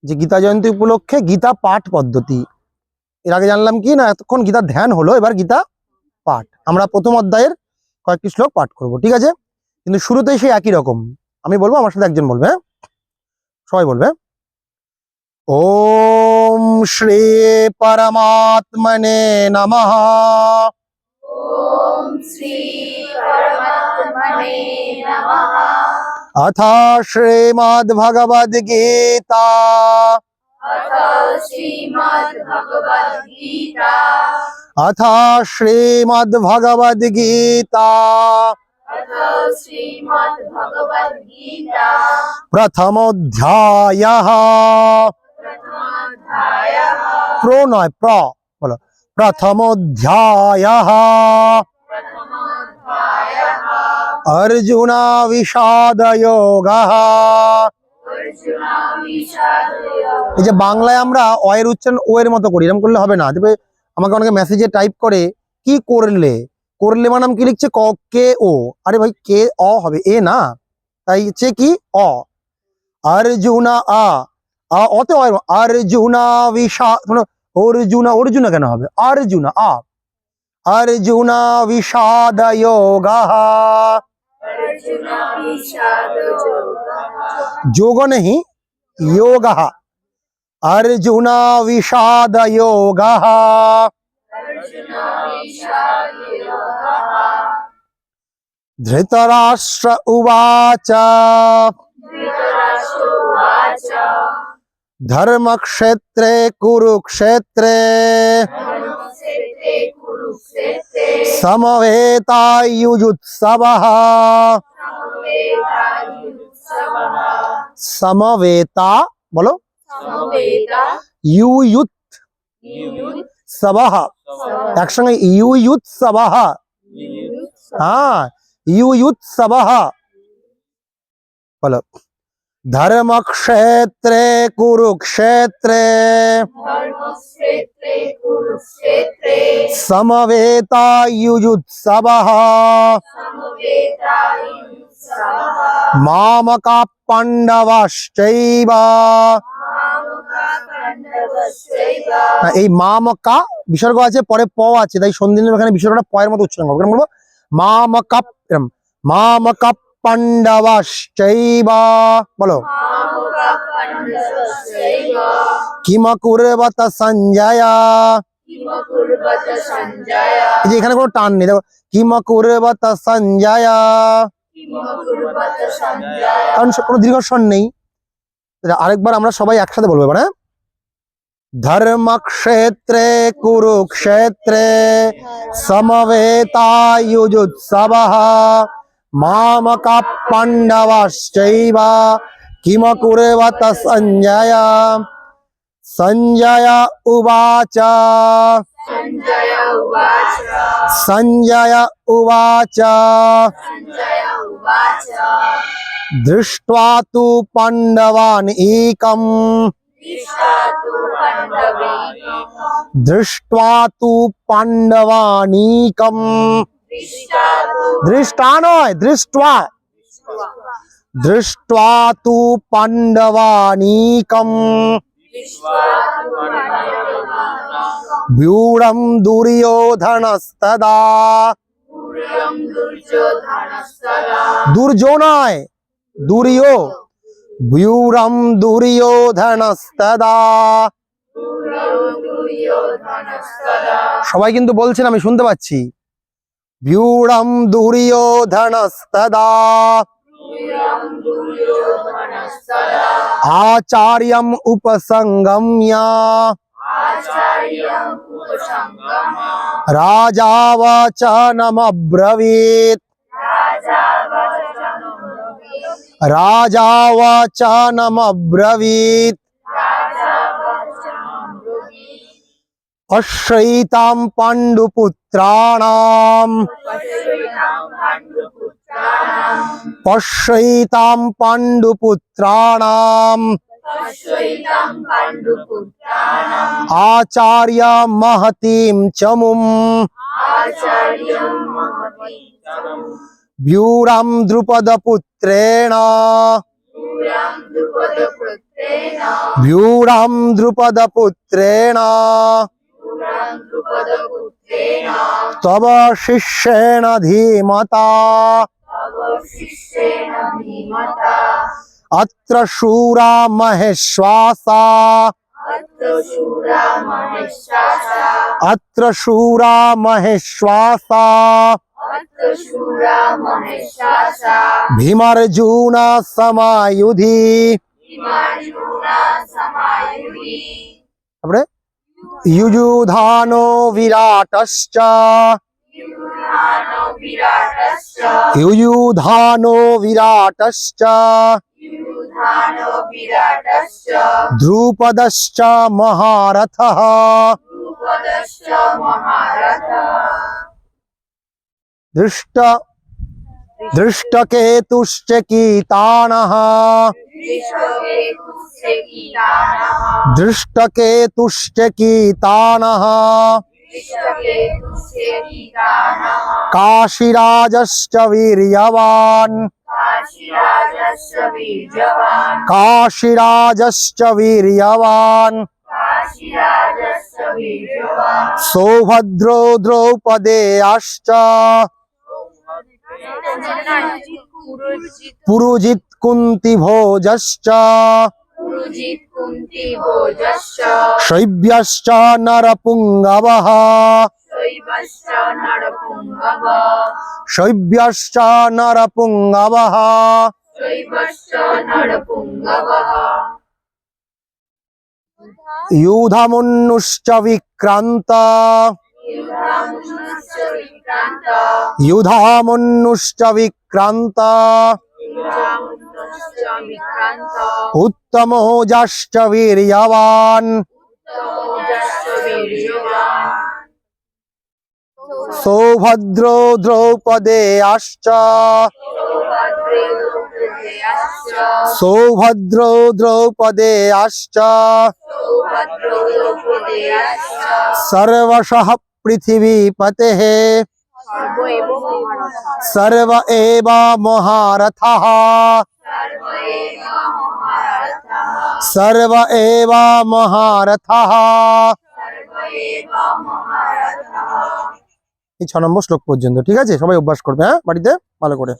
যে গীতা জয়ন্তী উপলক্ষে গীতা পাঠ পদ্ধতি। এর আগে জানলাম কি না, এতক্ষণ গীতার ধ্যান হলো, এবার গীতা পাঠ। আমরা প্রথম অধ্যায়ের কয়েকটি শ্লোক পাঠ করব, ঠিক আছে? কিন্তু শুরুতেই সেই একই রকম আমি বলবো, আমার সাথে একজন বলবে, হ্যাঁ? সবাই বলবে, ওম শ্রী পরমাত্মনে নমঃ। ओम श्री परमात्मने नमः। अथ श्रीमद् भगवद गीता अथ श्रीमद् भगवद गीता अथ श्रीमद् भगवद गीता अथ श्रीमद् भगवद गीता प्रथमोऽध्यायः। प्रथमाध्यायः प्रो नय प्र बोलो, प्रथमोऽध्यायः। प्रथमाध्यायः अर्जुन विषाद योगः। अर्जुन विषाद योगः। এই যে বাংলায় আমরা অ এর উচ্চারণ ও এর মতো করি, এরকম করলে হবে না। তবে আমাকে অনেকে মেসেজে টাইপ করে কি করলে, করলে মানে কি লিখছে ক কে ও, আরে ভাই কে অ হবে, এ না, তাই হচ্ছে কি অ। অর্জুনা আ অতে অর্জুনা বিষাদ, অর্জুনা অর্জুনা কেন হবে, অর্জুনা আ। अर्जुना विषाद योगः। अर्जुन विषाद योगः। जोग नहीं, योगः। अर्जुना विषाद योगः। अर्जुन विषाद योगः। धृतराष्ट्र उवाच धृतराष्ट्र उवाच धर्मक्षेत्रे कुरुक्षेत्रे धर्मक्षेत्रे कुरुक्षेत्रे समवेतायुजुत्सवः। समवेतायुत्सवः। समवेता बोलो, युयुत्सवः। একসঙ্গে युयुत्सवः। हाँ, युयुत्सवः बोलो। धर्मक्षेत्रे कुरुक्षेत्रे धर्मक्षेत्रे कुरुक्षेत्रे समवेतायुजुत्सवः। समवेतायुत्सवः। मामका पाण्डवश्चैव। पाण्डवश्चैव। এই মামকা বিসর্গ আছে, পরে প আছে, তাই সন্ধিনীর এখানে বিসর্গটা প এর মতো উচ্চারণ করবো। কেন বলবো মামকা, মামকা পাণ্ডবশ্চৈব বলো। पाण्डवश्चैव। কিমকুর্বত সঞ্জয়। किमकुर्वत सञ्जय। এই যে এখানে কোনো টান নেই, দেখো কিমকুর্বত সঞ্জয়, किमकुर्वत सञ्जय। কারণ কোনো দীর্ঘস্বর নেই। আরেকবার আমরা সবাই একসাথে বলবো এবার, হ্যাঁ? ধর্মক্ষেত্রে কুরুক্ষেত্রে সমবেতাयुजुत्सवः। मामका पाण्डवश्चैव किमकुर्वत सञ्जय। सञ्जय उवाच सञ्जय उवाच। सञ्जय उवाच सञ्जय उवाच। दृष्ट्वा तु पाण्डवान् एकम्। दृष्टातु पाण्डवीकम्। दृष्ट्वा तु पाण्डवानीकम्। दृष्टातु दृष्टा नय दृष्ट्वा, दृष्ट्वा तु पाण्डवानीकम्। दृष्टातु पाण्डवीकम्। व्यूढं दुर्योधनस्तदा। पूर्वं दुर्योधनस्तदा। दुर्जो नय दुर्यो, व्यूढं दुर्योधनस्तदा। पूर्वं दुर्योधनस्तदा। সবাই কিন্তু বলছেন, আমি শুনতে পাচ্ছি। व्यूढं दुर्योधनस्तदा। पूर्वं दुर्योधनस्तदा। आचार्यम् उपसंगम्य आचार्यम् उपसंगम्य राजा वचनमब्रवीत्। राजा वचनमब्रवीत्। राजा वचनमब्रवीत्। राजा वचनमब्रवीत्। अश्रयितां पाण्डुपुत्राणाम्। पश्यतां पाण्डुपुत्राणाम्। पश्यैतां पाण्डुपुत्राणाम्। पश्यतां पाण्डुपुत्राणाम्। आचार्य महतीं चमुम्। आचार्यं महतीं। व्यूढं द्रुपदपुत्रेण। पूर्वं द्रुपदपुत्रेण। পুত্রেণ व्यूढां द्रुपदपुत्रेण পুরাং দ্রুপদপুত্রেণ तव शिष्येण धीमता তব শিষ্যেণ ধীমতা अत्र शूरा महेश्वासा অত্র শূরা মহেশ্বাসা अत्र शूरा महेश्वासा অত্র শূরা মহেশ্বাসা भीमार्जुन समायुधि ভীমার্জুনা সমায়ুধি তারপরে युयुधानो विराटश्च युधानो विराटश्च युयुधानो विराटश्च युधानो विराटश्च द्रुपदश्च महारथः द्रुपदश्च महारथः दृष्टकेतुश्च कीतानः विश्वकेतुस्य कीटानः दृष्टकेतुश्च कीतानः विश्वकेतुस्य कीटानः काशीराजश्च वीर्यवान् काशीराजस्य वीर्यवान् काशीराजश्च वीर्यवान् काशीराजस्य वीर्यवान् सौभद्रो द्रौपदेयाश्च पुरुजित् कुन्तिभोजश्च पुरुजित् कुन्तिभोजश्च शैब्यश्च नरपुङ्गवः शैवश्च नरपुङ्गव शैब्यश्च नरपुङ्गवः शैवश्च नरपुङ्गवः युधमुन्नुश्च विक्रान्त युधामुश्च विक्रान्त युधामुन्नुश्च विक्रान्त युधामुश्च विक्रान्त उत्तमोजश्च वीर्यवान् उत्तमोजश्च वीर्यवान् सौभद्रो द्रौपदेयाश्च सौभद्रो द्रौपदेयाश्च सौभद्रो द्रौपदेयाश्च सौभद्रो द्रौपदेयाश्च सर्वशः पृथिवीपतेः सर्व एव महारथः सर्व एव महारथः सर्व एव महारथः सर्व एव महारथः सर्व एव महारथः এই 6 নম্বর শ্লোক পর্যন্ত। ঠিক আছে, সবাই অভ্যাস করবে, হ্যাঁ, বাড়িতে ভালো করে।